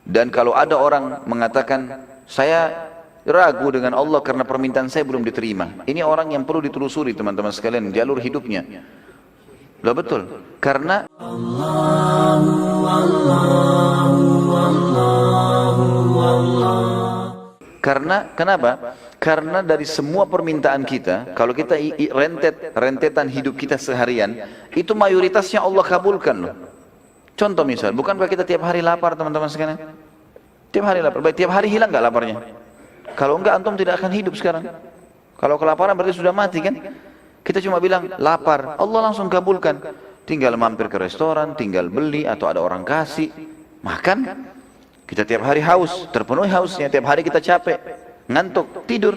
Dan kalau ada orang mengatakan, saya ragu dengan Allah karena permintaan saya belum diterima. Ini orang yang perlu ditelusuri teman-teman sekalian, jalur hidupnya. Loh betul, karena kenapa? Karena dari semua permintaan kita, kalau kita rentetan hidup kita seharian, itu mayoritasnya Allah kabulkan loh. Contoh misal, bukankah kita tiap hari lapar teman-teman sekalian? Tiap hari lapar, baik tiap hari hilang nggak laparnya? Kalau enggak antum tidak akan hidup sekarang. Kalau kelaparan berarti sudah mati kan? Kita cuma bilang lapar, Allah langsung kabulkan. Tinggal mampir ke restoran, tinggal beli atau ada orang kasih, makan. Kita tiap hari haus, terpenuhi hausnya. Tiap hari kita capek, ngantuk, tidur.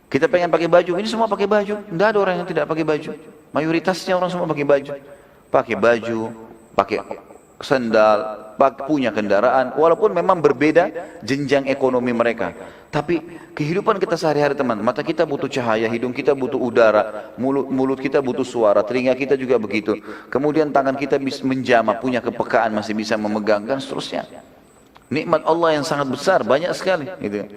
Kita pengen pakai baju, ini semua pakai baju. Tidak ada orang yang tidak pakai baju. Mayoritasnya orang semua pakai baju. Pakai baju, pakai sendal, punya kendaraan. Walaupun memang berbeda jenjang ekonomi mereka. Tapi kehidupan kita sehari-hari teman, mata kita butuh cahaya, hidung kita butuh udara, mulut kita butuh suara, telinga kita juga begitu. Kemudian tangan kita bisa menjamah, punya kepekaan, masih bisa memegang, dan seterusnya. Nikmat Allah yang sangat besar, banyak sekali. Gitu.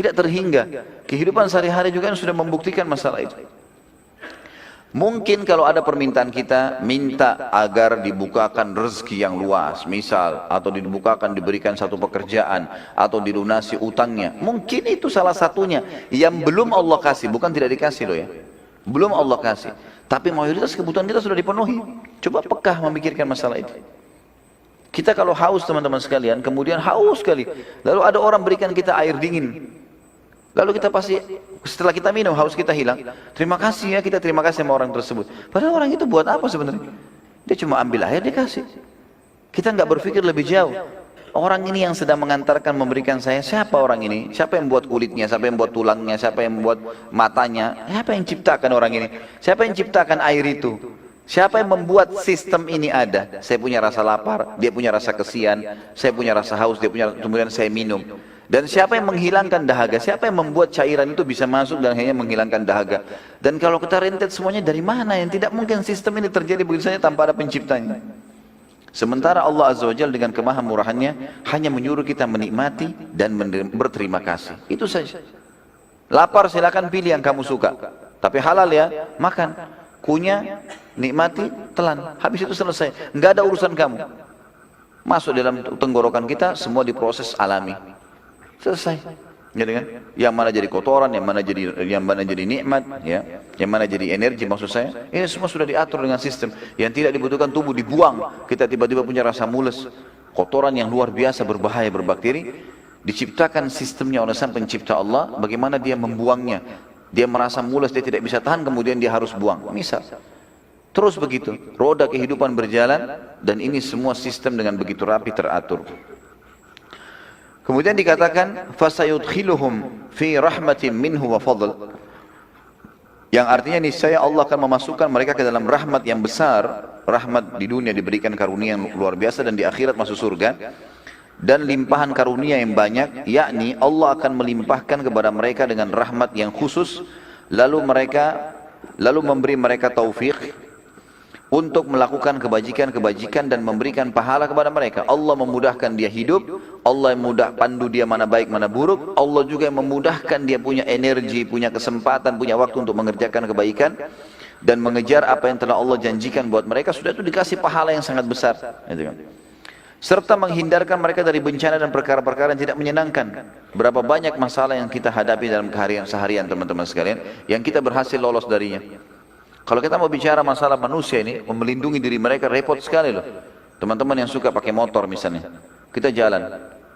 Tidak terhingga. Kehidupan sehari-hari juga sudah membuktikan masalah itu. Mungkin kalau ada permintaan kita, minta agar dibukakan rezeki yang luas, misal, atau dibukakan, diberikan satu pekerjaan, atau dilunasi utangnya. Mungkin itu salah satunya, yang belum Allah kasih, bukan tidak dikasih loh ya. Belum Allah kasih. Tapi mayoritas kebutuhan kita sudah dipenuhi. Coba pekah memikirkan masalah itu. Kita kalau haus teman-teman sekalian, kemudian haus sekali. Lalu ada orang berikan kita air dingin. Lalu kita pasti, setelah kita minum, haus kita hilang. Terima kasih ya, kita terima kasih sama orang tersebut. Padahal orang itu buat apa sebenarnya? Dia cuma ambil air, dia kasih. Kita nggak berpikir lebih jauh. Orang ini yang sedang mengantarkan, memberikan saya, siapa orang ini? Siapa yang buat kulitnya? Siapa yang buat tulangnya? Siapa yang buat matanya? Siapa yang ciptakan orang ini? Siapa yang ciptakan air itu? Siapa yang membuat sistem ini ada? Saya punya rasa lapar, dia punya rasa kesian, saya punya rasa haus, dia punya, kemudian saya minum. Dan siapa yang menghilangkan dahaga? Siapa yang membuat cairan itu bisa masuk dan hanya menghilangkan dahaga? Dan kalau kita rentet semuanya dari mana? Yang tidak mungkin sistem ini terjadi begitu saja tanpa ada penciptanya. Sementara Allah Azza wa Jalla dengan kemahamurahannya hanya menyuruh kita menikmati dan berterima kasih. Itu saja. Lapar silakan pilih yang kamu suka. Tapi halal ya, makan. Kunyah, nikmati, telan. Habis itu selesai. Enggak ada urusan kamu. Masuk dalam tenggorokan kita, semua diproses alami. Selesai. Gitu kan? Yang mana jadi kotoran, yang mana jadi nikmat, ya. Yang mana jadi energi maksud saya. Ini semua sudah diatur dengan sistem. Yang tidak dibutuhkan tubuh dibuang. Kita tiba-tiba punya rasa mules. Kotoran yang luar biasa berbahaya, berbakteri. Diciptakan sistemnya oleh Sang Pencipta Allah. Bagaimana dia membuangnya. Dia merasa mules, dia tidak bisa tahan, kemudian dia harus buang. Misal. Terus begitu. Roda kehidupan berjalan. Dan ini semua sistem dengan begitu rapi teratur. Kemudian dikatakan fasayudkhiluhum fi rahmatin minhu wa fadl. Yang artinya niscaya Allah akan memasukkan mereka ke dalam rahmat yang besar, rahmat di dunia diberikan karunia yang luar biasa dan di akhirat masuk surga. Dan limpahan karunia yang banyak, yakni Allah akan melimpahkan kepada mereka dengan rahmat yang khusus, lalu memberi mereka taufik untuk melakukan kebajikan-kebajikan dan memberikan pahala kepada mereka. Allah memudahkan dia hidup, Allah yang pandu dia mana baik mana buruk, Allah juga yang memudahkan dia punya energi, punya kesempatan, punya waktu untuk mengerjakan kebaikan dan mengejar apa yang telah Allah janjikan buat mereka. Sudah itu dikasih pahala yang sangat besar, gitu kan. Serta menghindarkan mereka dari bencana dan perkara-perkara yang tidak menyenangkan. Berapa banyak masalah yang kita hadapi dalam seharian teman-teman sekalian, yang kita berhasil lolos darinya. Kalau kita mau bicara masalah manusia ini, melindungi diri mereka repot sekali loh. Teman-teman yang suka pakai motor misalnya, kita jalan.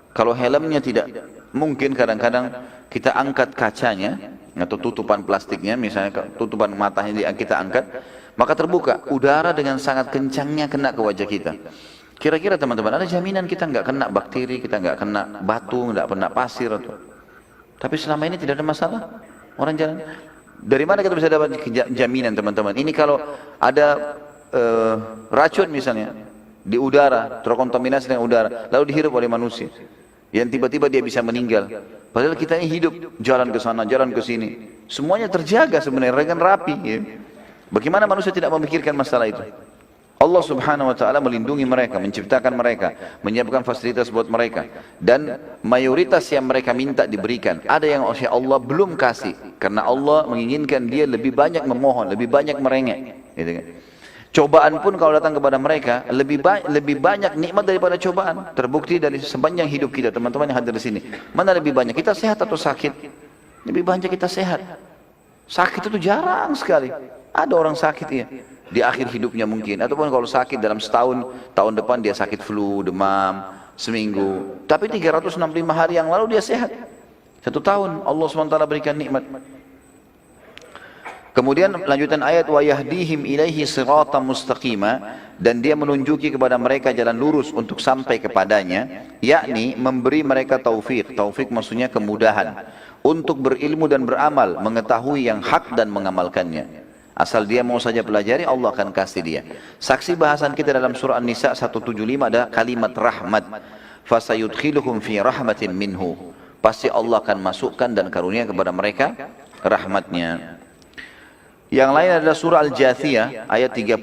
Kalau helmnya tidak, mungkin kadang-kadang kita angkat kacanya, atau tutupan plastiknya, misalnya tutupan matanya kita angkat, maka terbuka, udara dengan sangat kencangnya kena ke wajah kita. Kira-kira teman-teman, ada jaminan kita nggak kena bakteri, kita nggak kena batu, nggak kena pasir? Tapi selama ini tidak ada masalah. Orang jalan. Dari mana kita bisa dapat jaminan teman-teman? Ini kalau ada racun misalnya di udara, terkontaminasi dengan udara, lalu dihirup oleh manusia, yang tiba-tiba dia bisa meninggal. Padahal kita ini hidup, jalan ke sana, jalan ke sini, semuanya terjaga sebenarnya, dengan rapi. Ya. Bagaimana manusia tidak memikirkan masalah itu? Allah subhanahu wa ta'ala melindungi mereka, menciptakan mereka, menyiapkan fasilitas buat mereka. Dan mayoritas yang mereka minta diberikan. Ada yang Allah belum kasih, karena Allah menginginkan dia lebih banyak memohon, lebih banyak merengek. Gitu kan. Cobaan pun kalau datang kepada mereka, lebih banyak nikmat daripada cobaan. Terbukti dari sepanjang hidup kita, teman-teman yang hadir di sini. Mana lebih banyak, kita sehat atau sakit? Lebih banyak kita sehat. Sakit itu jarang sekali. Ada orang sakit ya. Di akhir hidupnya mungkin, ataupun kalau sakit dalam setahun, tahun depan dia sakit flu, demam, seminggu. Tapi 365 hari yang lalu dia sehat. 1 tahun Allah SWT berikan nikmat. Kemudian lanjutan ayat, wa yahdihim ilaihi siratan mustaqima, dan dia menunjuki kepada mereka jalan lurus untuk sampai kepadanya, yakni memberi mereka taufik. Taufik maksudnya kemudahan untuk berilmu dan beramal, mengetahui yang hak dan mengamalkannya. Asal dia mau saja pelajari, Allah akan kasih dia. Saksi bahasan kita dalam surah An-Nisa 175 ada kalimat rahmat. Fasayudkhiluhum fi rahmatin minhu. Pasti Allah akan masukkan dan karunia kepada mereka rahmatnya. Yang lain adalah surah Al-Jathiyah ayat 30.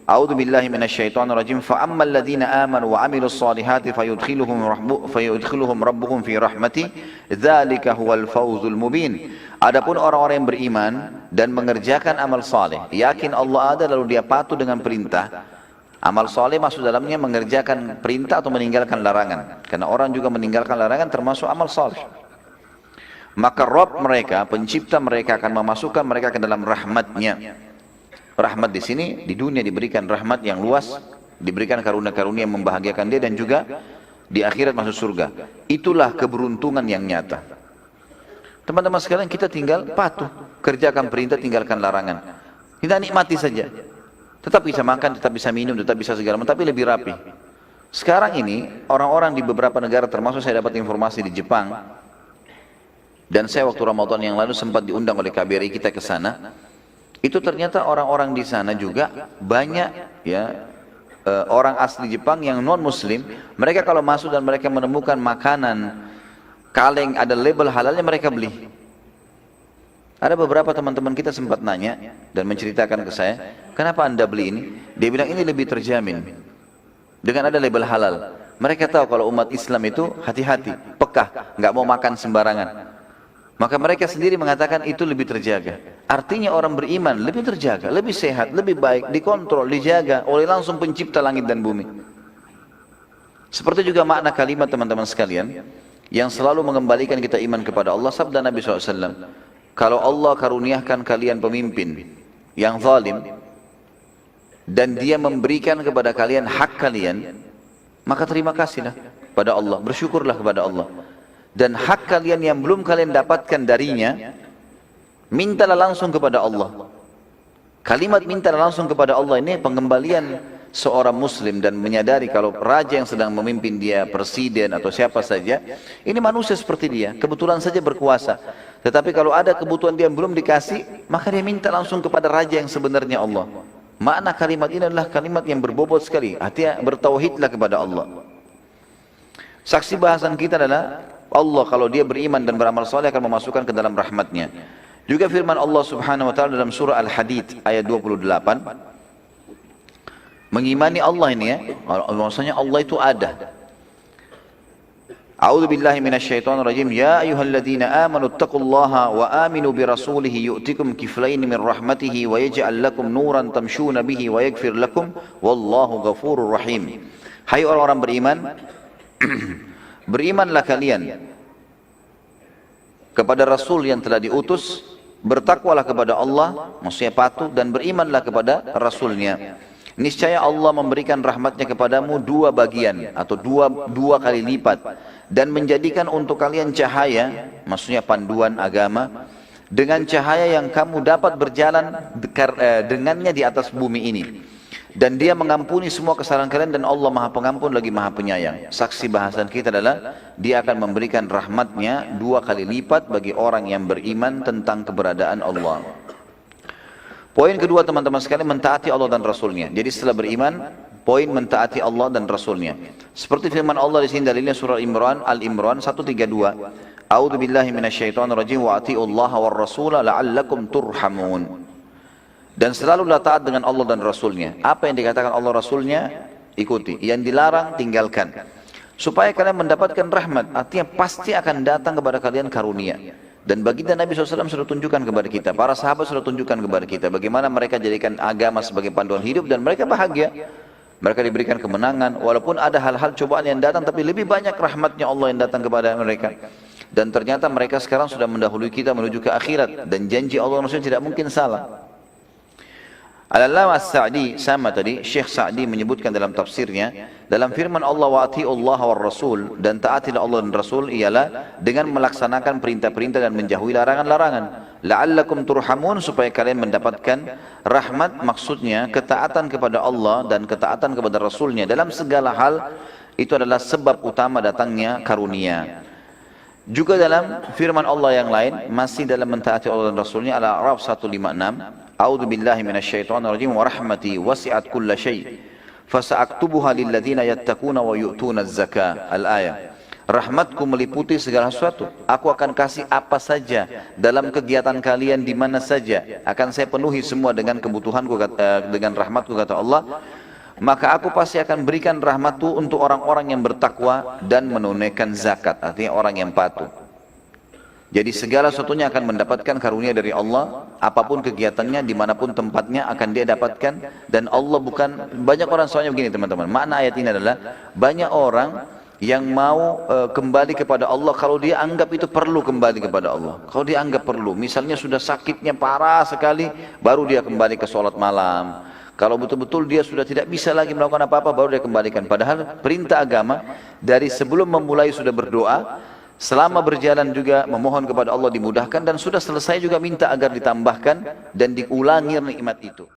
A'udzu billahi minasyaitonir rajim. Fa ammal ladzina amanu wa 'amilus solihati fayudkhiluhum rabbuhum fi rahmati dzalika huwal fawzul mubin. Adapun orang-orang yang beriman dan mengerjakan amal saleh, yakin Allah ada lalu dia patuh dengan perintah. Amal saleh maksud dalamnya mengerjakan perintah atau meninggalkan larangan. Karena orang juga meninggalkan larangan termasuk amal saleh. Maka Rabb mereka, pencipta mereka akan memasukkan mereka ke dalam rahmatnya. Rahmat di sini, di dunia diberikan rahmat yang luas, diberikan karunia-karunia yang membahagiakan dia, dan juga di akhirat masuk surga. Itulah keberuntungan yang nyata. Teman-teman sekalian, kita tinggal patuh, kerjakan perintah, tinggalkan larangan. Kita nikmati saja. Tetap bisa makan, tetap bisa minum, tetap bisa segala macam, tapi lebih rapi. Sekarang ini, orang-orang di beberapa negara, termasuk saya dapat informasi di Jepang, dan saya waktu Ramadan yang lalu sempat diundang oleh KBRI kita ke sana. Itu ternyata orang-orang di sana juga banyak ya orang asli Jepang yang non muslim. Mereka kalau masuk dan mereka menemukan makanan kaleng ada label halalnya, mereka beli. Ada beberapa teman-teman kita sempat nanya dan menceritakan ke saya, kenapa anda beli ini? Dia bilang ini lebih terjamin dengan ada label halal. Mereka tahu kalau umat Islam itu hati-hati, pekah, nggak mau makan sembarangan. Maka mereka sendiri mengatakan itu lebih terjaga. Artinya orang beriman lebih terjaga, lebih sehat, lebih baik, dikontrol, dijaga oleh langsung pencipta langit dan bumi. Seperti juga makna kalimat teman-teman sekalian, yang selalu mengembalikan kita iman kepada Allah, sabda Nabi SAW, kalau Allah karuniakan kalian pemimpin yang zalim, dan dia memberikan kepada kalian hak kalian, maka terima kasihlah pada Allah, bersyukurlah kepada Allah. Dan hak kalian yang belum kalian dapatkan darinya, mintalah langsung kepada Allah. Kalimat mintalah langsung kepada Allah ini pengembalian seorang muslim dan menyadari kalau raja yang sedang memimpin dia, presiden atau siapa saja, ini manusia seperti dia, kebetulan saja berkuasa. Tetapi kalau ada kebutuhan dia yang belum dikasih, maka dia minta langsung kepada raja yang sebenarnya Allah. Makna kalimat ini adalah kalimat yang berbobot sekali. Artinya bertauhidlah kepada Allah. Saksi bahasan kita adalah Allah kalau dia beriman dan beramal saleh akan memasukkan ke dalam rahmatnya. Juga firman Allah Subhanahu wa taala dalam surah Al-Hadid ayat 28. Mengimani Allah ini ya, maksudnya Allah itu ada. A'udzu billahi minasyaitonir rajim. Ya ayyuhalladzina amanu taqullaha wa aminu bi rasulih yu'tikum kiflayn min rahmatihi wa yaj'al lakum nuran tamshuna bihi wa yaghfir lakum wallahu ghafurur rahim. Hai orang-orang beriman, berimanlah kalian kepada Rasul yang telah diutus, bertakwalah kepada Allah, maksudnya patuh, dan berimanlah kepada Rasulnya. Niscaya Allah memberikan rahmatnya kepadamu 2 bagian atau dua kali lipat, dan menjadikan untuk kalian cahaya, maksudnya panduan agama, dengan cahaya yang kamu dapat berjalan dengannya di atas bumi ini. Dan dia mengampuni semua kesalahan kalian, dan Allah maha pengampun lagi maha penyayang. Saksi bahasan kita adalah dia akan memberikan rahmatnya 2 kali lipat bagi orang yang beriman tentang keberadaan Allah. Poin kedua teman-teman sekalian, mentaati Allah dan Rasulnya. Jadi setelah beriman, poin mentaati Allah dan Rasulnya. Seperti firman Allah di sini dalilnya surah Al-Imran 132. A'udzu billahi minasyaitonir rajim wa atiiullaha war rasula la'allakum turhamun. Dan selalulah taat dengan Allah dan Rasulnya. Apa yang dikatakan Allah Rasulnya, ikuti. Yang dilarang, tinggalkan. Supaya kalian mendapatkan rahmat. Artinya pasti akan datang kepada kalian karunia. Dan baginda Nabi SAW sudah tunjukkan kepada kita. Para sahabat sudah tunjukkan kepada kita. Bagaimana mereka jadikan agama sebagai panduan hidup. Dan mereka bahagia. Mereka diberikan kemenangan. Walaupun ada hal-hal cobaan yang datang. Tapi lebih banyak rahmatnya Allah yang datang kepada mereka. Dan ternyata mereka sekarang sudah mendahului kita menuju ke akhirat. Dan janji Allah Rasulnya tidak mungkin salah. Al-Allamah As-Sa'di, sama tadi, Syekh Sa'di menyebutkan dalam tafsirnya, dalam firman Allah wa ati'ullah wa rasul, dan taatilah Allah dan Rasul, ialah dengan melaksanakan perintah-perintah dan menjauhi larangan-larangan. La'allakum turhamun, supaya kalian mendapatkan rahmat, maksudnya ketaatan kepada Allah dan ketaatan kepada Rasulnya. Dalam segala hal, itu adalah sebab utama datangnya karunia. Juga dalam firman Allah yang lain, masih dalam mentaati Allah dan Rasulnya, Al-A'raf 156, A'udzu billahi minasyaitonir rajim wa rahmati wasi'at kulla syai' fasa'aktubuha lil ladzina yattaquna wa yu'tuna az-zakah. Al-ayah. Rahmatku meliputi segala sesuatu. Aku akan kasih apa saja dalam kegiatan kalian di mana saja. Akan saya penuhi semua dengan kebutuhanku, dengan rahmatku, kata Allah. Maka aku pasti akan berikan rahmatku untuk orang-orang yang bertakwa dan menunaikan zakat. Artinya orang yang patuh. Jadi segala sesuatunya akan mendapatkan karunia dari Allah. Apapun kegiatannya, dimanapun tempatnya akan dia dapatkan. Dan Allah bukan, banyak orang soalnya begini teman-teman. Makna ayat ini adalah, banyak orang yang mau kembali kepada Allah kalau dia anggap itu perlu kembali kepada Allah. Kalau dia anggap perlu, misalnya sudah sakitnya parah sekali, baru dia kembali ke sholat malam. Kalau betul-betul dia sudah tidak bisa lagi melakukan apa-apa, baru dia kembalikan. Padahal perintah agama, dari sebelum memulai sudah berdoa, selama berjalan juga memohon kepada Allah dimudahkan, dan sudah selesai juga minta agar ditambahkan dan diulangi nikmat itu.